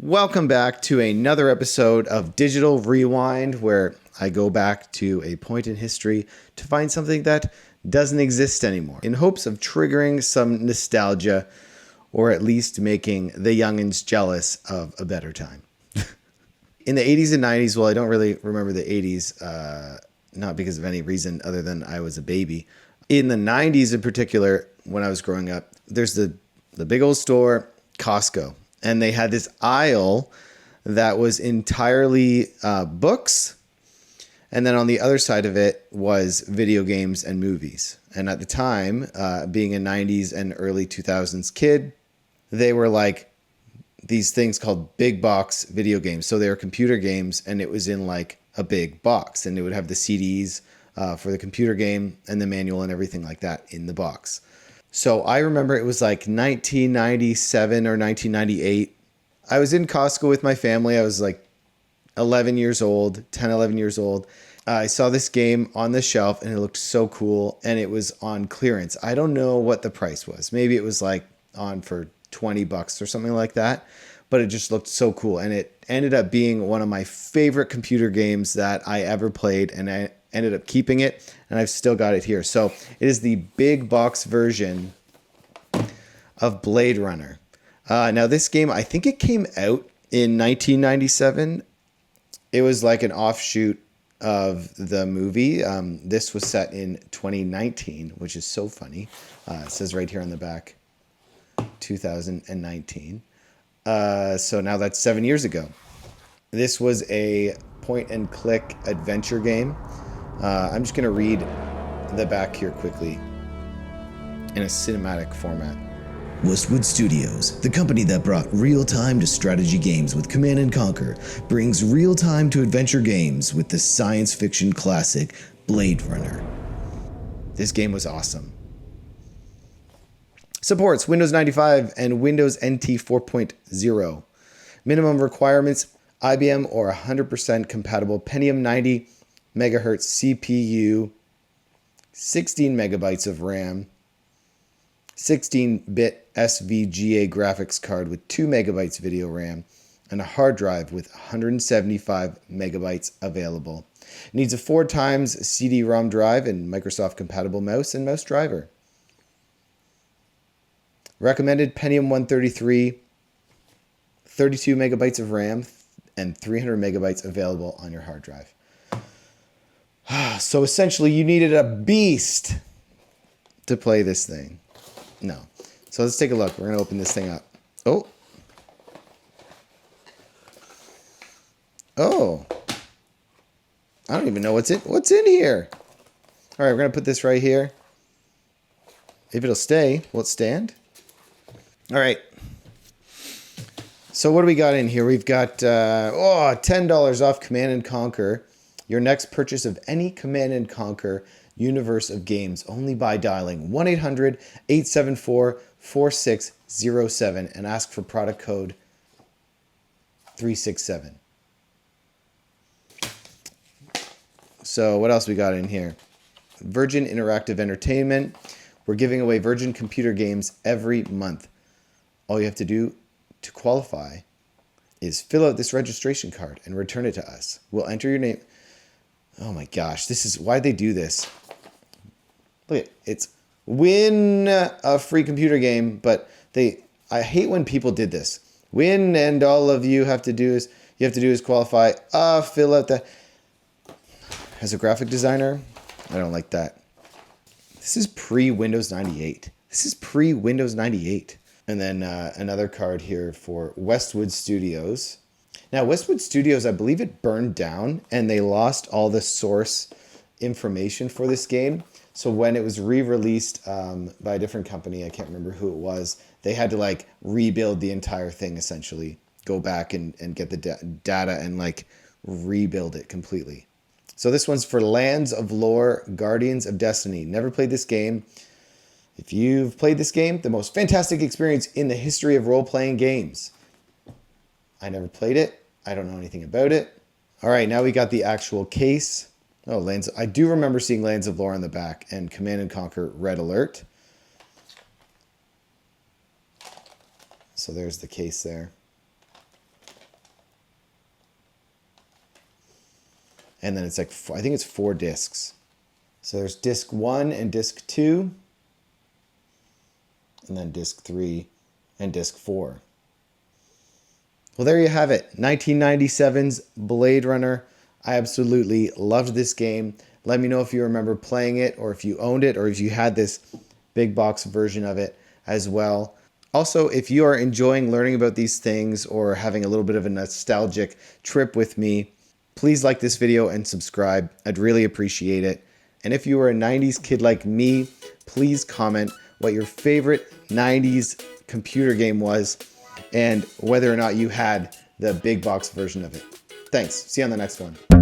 Welcome back to another episode of Digital Rewind, where I go back to a point in history to find something that doesn't exist anymore, in hopes of triggering some nostalgia, or at least making the youngins jealous of a better time. In the 80s and 90s, well, I don't really remember the 80s, not because of any reason other than I was a baby. In the 90s in particular, when I was growing up, there's the big old store, Costco. And they had this aisle that was entirely books. And then on the other side of it was video games and movies. And at the time, being a 90s and early 2000s kid, they were like these things called big box video games. So they were computer games, and it was in like a big box. And it would have the CDs for the computer game and the manual and everything like that in the box. So I remember it was like 1997 or 1998. I was in Costco with my family. I was like 11 years old. I saw this game on the shelf and it looked so cool, and it was on clearance. I don't know what the price was. Maybe it was like on for $20 or something like that, but it just looked so cool. And it ended up being one of my favorite computer games that I ever played, and I ended up keeping it, and I've still got it here. So it is the big box version of Blade Runner. Now this game, I think it came out in 1997. It was like an offshoot of the movie. This was set in 2019, which is so funny. It says right here on the back, 2019. So now that's 7 years ago. This was a point and click adventure game. I'm just going to read the back here quickly in a cinematic format. Westwood Studios, the company that brought real-time to strategy games with Command & Conquer, brings real-time to adventure games with the science fiction classic Blade Runner. This game was awesome. Supports Windows 95 and Windows NT 4.0. Minimum requirements, IBM or 100% compatible Pentium 90 megahertz CPU, 16 megabytes of RAM, 16-bit SVGA graphics card with 2 megabytes video RAM, and a hard drive with 175 megabytes available. It needs a 4 times CD-ROM drive and Microsoft compatible mouse and mouse driver. Recommended Pentium 133, 32 megabytes of RAM, and 300 megabytes available on your hard drive. So essentially, you needed a beast to play this thing. No. So let's take a look. We're going to open this thing up. Oh. I don't even know what's in here. All right, we're going to put this right here. If it'll stay, will it stand? All right. So what do we got in here? We've got $10 off Command & Conquer. Your next purchase of any Command & Conquer universe of games only by dialing 1-800-874-4607 and ask for product code 367. So what else we got in here? Virgin Interactive Entertainment. We're giving away Virgin computer games every month. All you have to do to qualify is fill out this registration card and return it to us. We'll enter your name. Oh my gosh, this is why they do this. Look, it's win a free computer game, but I hate when people did this. Win, and all of you have to do is qualify. Fill out the. As a graphic designer, I don't like that. This is pre-Windows 98. And then another card here for Westwood Studios. Now, Westwood Studios, I believe it burned down, and they lost all the source information for this game. So when it was re-released by a different company, I can't remember who it was, they had to like rebuild the entire thing, essentially. Go back and get the data and like rebuild it completely. So this one's for Lands of Lore, Guardians of Destiny. Never played this game. If you've played this game, the most fantastic experience in the history of role-playing games. I never played it. I don't know anything about it. All right, now we got the actual case. Oh, I do remember seeing Lands of Lore on the back and Command & Conquer Red Alert. So there's the case there. and then it's like, I think it's 4 discs. So there's disc 1 and disc 2, and then disc 3 and disc 4. Well, there you have it. 1997's Blade Runner. I absolutely loved this game. Let me know if you remember playing it, or if you owned it, or if you had this big box version of it as well. Also, if you are enjoying learning about these things or having a little bit of a nostalgic trip with me, please like this video and subscribe. I'd really appreciate it. And if you are a 90s kid like me, please comment what your favorite 90s computer game was and whether or not you had the big box version of it. Thanks. See you on the next one.